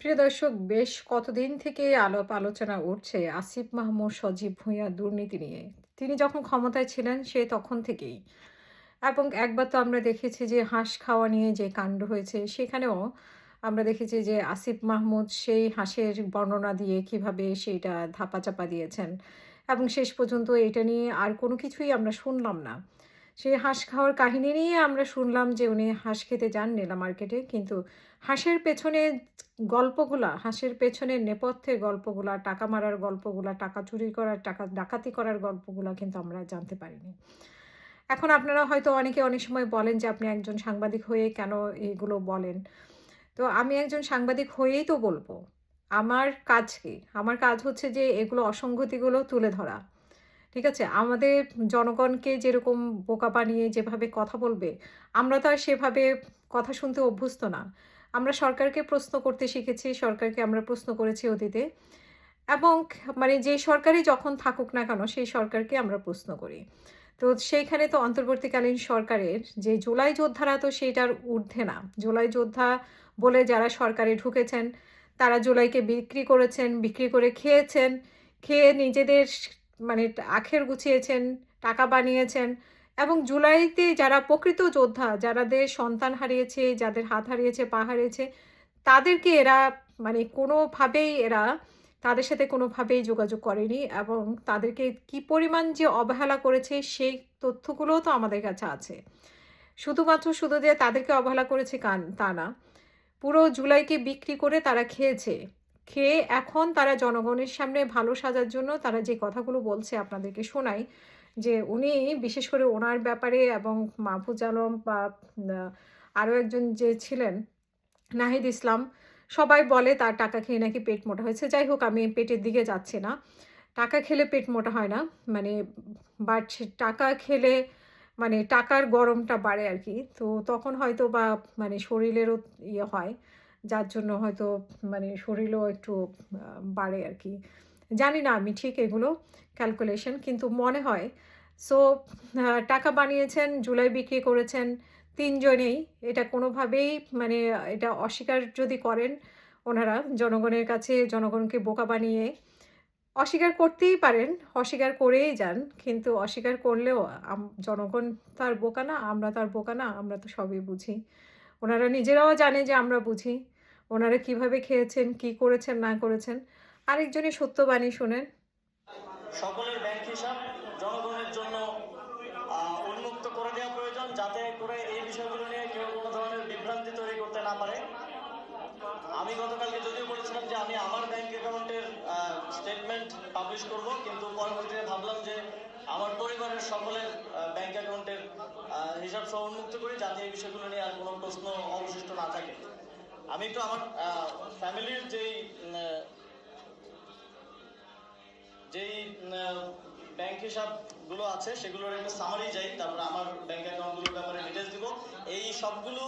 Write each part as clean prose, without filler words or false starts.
প্রিয় দর্শক, বেশ কতদিন থেকে আলাপ আলোচনা উঠছে আসিফ মাহমুদ সজীব ভুঁইয়ার দুর্নীতি নিয়ে। তিনি যখন ক্ষমতায় ছিলেন সে তখন থেকেই, এবং একবার তো আমরা দেখেছি যে হাঁস খাওয়া নিয়ে যে কাণ্ড হয়েছে সেখানেও আমরা দেখেছি যে আসিফ মাহমুদ সেই হাঁসের বর্ণনা দিয়ে কিভাবে সেইটা ধাপাচাপা দিয়েছেন, এবং শেষ পর্যন্ত এটা নিয়ে আর কোনো কিছুই আমরা শুনলাম না। সেই হাঁস খাওয়ার কাহিনী নিয়ে আমরা শুনলাম যে উনি হাঁস খেতে যান নীলা মার্কেটে, কিন্তু হাঁসের পেছনে গল্পগুলা, হাঁসের পেছনের নেপথ্যের গল্পগুলা, টাকা মারার গল্পগুলা, টাকা চুরি করার, টাকা ডাকাতি করার গল্পগুলা কিন্তু আমরা জানতে পারিনি। এখন আপনারা হয়তো অনেকে অনেক সময় বলেন যে আপনি একজন সাংবাদিক হয়ে কেন এগুলো বলেন? তো আমি একজন সাংবাদিক হয়েই তো বলব। আমার কাজ কি? আমার কাজ হচ্ছে যে এগুলো অসঙ্গতিগুলো তুলে ধরা। ঠিক আছে? আমাদের জনগণকে যেরকম বোকা বানিয়ে যেভাবে কথা বলবে, আমরা তো আর সেভাবে কথা শুনতে অভ্যস্ত না। আমরা সরকারকে প্রশ্ন করতে শিখেছি, সরকারকে আমরা প্রশ্ন করেছি অতীতে, এবং মানে যে সরকারই যখন থাকুক না কেন, সেই সরকারকে আমরা প্রশ্ন করি। তো সেইখানে তো অন্তর্বর্তীকালীন সরকারের যে জুলাই যোদ্ধারা তো সেইটার ঊর্ধ্বে না। জুলাই যোদ্ধা বলে যারা সরকারে ঢুকেছেন, তারা জুলাইকে বিক্রি করেছেন, বিক্রি করে খেয়েছেন। খেয়ে নিজেদের মানে আখের গুছিয়েছেন, টাকা বানিয়েছেন, এবং জুলাইতে যারা প্রকৃত যোদ্ধা, যাদের সন্তান হারিয়েছে, যাদের হাত হারিয়েছে, পা হারিয়েছে, তাদেরকে এরা মানে কোনোভাবেই এরা তাদের সাথে কোনোভাবেই যোগাযোগ করেনি, এবং তাদেরকে কি পরিমাণ যে অবহেলা করেছে সেই তথ্যগুলোও তো আমাদের কাছে আছে। শুধুমাত্র শুধু যে তাদেরকে অবহেলা করেছে তা না। পুরো জুলাইকে বিক্রি করে তারা খেয়েছে। খেয়ে এখন তারা জনগণের সামনে ভালো সাজার জন্য তারা যে কথাগুলো বলছে আপনাদেরকে শোনাই। যে উনি বিশেষ করে ওনার ব্যাপারে, এবং মাহফুজ আলম বা আরও একজন যে ছিলেন নাহিদ ইসলাম, সবাই বলে তার টাকা খেয়ে নাকি পেট মোটা হয়েছে। যাই হোক, আমি পেটের দিকে যাচ্ছি না। টাকা খেলে পেট মোটা হয় না। মানে বাট টাকা খেলে মানে টাকার গরমটা বাড়ে আরকি। তো তখন হয়তোবা মানে শরীরেরও ইয়ে হয়। যার জন্য হয়তো মানে শরীরও একটু বাড়ে আরকি। জানি না আমি ঠিক এগুলো ক্যালকুলেশন, কিন্তু মনে হয়। সো টাকা বানিয়েছেন, জুলাই বিক্রি করেছেন ৩ জনেই। এটা কোনোভাবেই মানে এটা অস্বীকার যদি করেন ওনারা জনগণের কাছে, জনগণকে বোকা বানিয়ে অস্বীকার করতেই পারেন, অস্বীকার করেই যান। কিন্তু অস্বীকার করলেও জনগণ তো আর বোকা না, আমরা তো আর বোকা না, আমরা তো সবই বুঝি। ওনারা নিজেরাও জানে যে আমরা বুঝি। ওনারা কিভাবে খেয়েছেন, কি করেছেন না করেছেন। আরেকজনের সত্যবাণী শোনেন। সকলের ব্যাংক হিসাব জনগণের জন্য উন্মুক্ত করে দেওয়া প্রয়োজন, যাতে করে এই বিষয়গুলো নিয়ে কেউ কোনো ধরনের বিভ্রান্তি তৈরি করতে না পারে। আমি গতকালকে যদিও বলেছিলাম যে আমি আমার ব্যাংক অ্যাকাউন্টের স্টেটমেন্ট পাবলিশ করব, কিন্তু পরবর্তীতে ভাবলাম যে আমার পরিবারের সকলের ব্যাংক অ্যাকাউন্টের হিসাব সহ উন্মুক্ত করি, যাতে এই বিষয়গুলো নিয়ে আর কোনো প্রশ্ন অবশিষ্ট না থাকে। আমি একটু আমার ফ্যামিলির যেই ব্যাংক হিসাবগুলো আছে সেগুলোর একটা সামারি যাই, তারপর আমার ব্যাংক অ্যাকাউন্টগুলোর ব্যাপারে ডিটেলস দিব। এই সবগুলো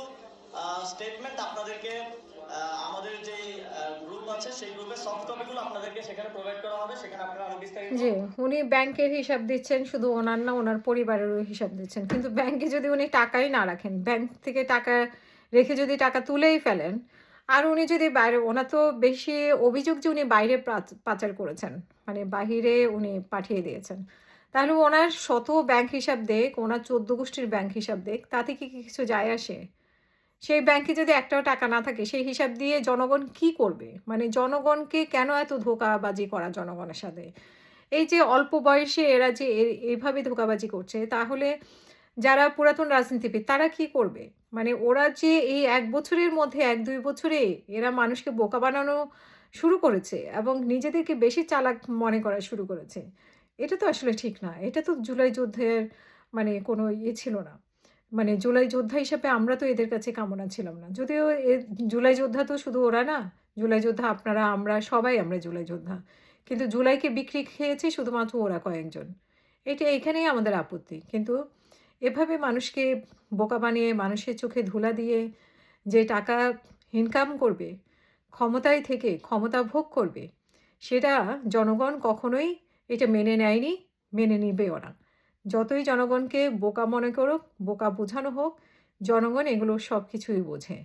স্টেটমেন্ট আপনাদেরকে আমাদের যেই গ্রুপ আছে সেই গ্রুপে সফট কপিগুলো আপনাদেরকে সেখানে প্রোভাইড করা হবে, সেখানে আপনারা আরো বিস্তারিত। জি, উনি ব্যাংকের হিসাব দিচ্ছেন, শুধু ওনার না, ওনার পরিবারেরও হিসাব দিচ্ছেন। কিন্তু ব্যাংকে যদি উনি টাকাই না রাখেন, ব্যাংক থেকে টাকা রেখে যদি টাকা তুলেই ফেলেন, আর উনি যদি বাইরে, ওনার তো বেশি অভিযোগ যে উনি বাইরে পাচার করেছেন। মানে বাহিরে উনি পাঠিয়ে দিয়েছেন। তাহলে ওনার শত ব্যাংক হিসাব দেক, ওনার ১৪ গোষ্ঠীর ব্যাংক হিসাব দেক, তাতে কি কিছু যায় আসে? সেই ব্যাংকে যদি একটাও টাকা না থাকে, সেই হিসাব দিয়ে জনগণ কি করবে? মানে জনগণকে কেন এত ধোঁকাবাজি করা জনগণের সাথে? এই যে অল্প বয়সে এরা যে এইভাবে ধোঁকাবাজি করছে, তাহলে যারা পুরাতন রাজনীতিবিদ তারা কি করবে? মানে ওরা যে এই ১ বছরের মধ্যে ১-২ বছরে এরা মানুষকে বোকা বানানো শুরু করেছে, এবং নিজেদেরকে বেশি চালাক মনে করা শুরু করেছে। এটা তো আসলে ঠিক না। এটা তো জুলাই যুদ্ধের মানে কোনো ইয়ে ছিল না। মানে জুলাই যোদ্ধা হিসেবে আমরা তো এদের কাছে কামনা ছিলাম না। যদিও জুলাই যোদ্ধা তো শুধু ওরা না। জুলাই যোদ্ধা আপনারা, আমরা সবাই আমরা জুলাই যোদ্ধা। কিন্তু জুলাইকে বিক্রি খেয়েছে শুধুমাত্র ওরা কয়েকজন। এখানেই আমাদের আপত্তি। কিন্তু এভাবে মানুষকে বোকা বানিয়ে, মানুষের চোখে ধুলা দিয়ে যে টাকা ইনকাম করবে, ক্ষমতায় থেকে ক্ষমতা ভোগ করবে, সেটা জনগণ কখনোই এটা মেনে নেয়নি, মেনে নিবেও না। যতই জনগণকে বোকা মনে করুক, বোকা বোঝানো হোক, জনগণ এগুলো সবকিছুই বোঝে।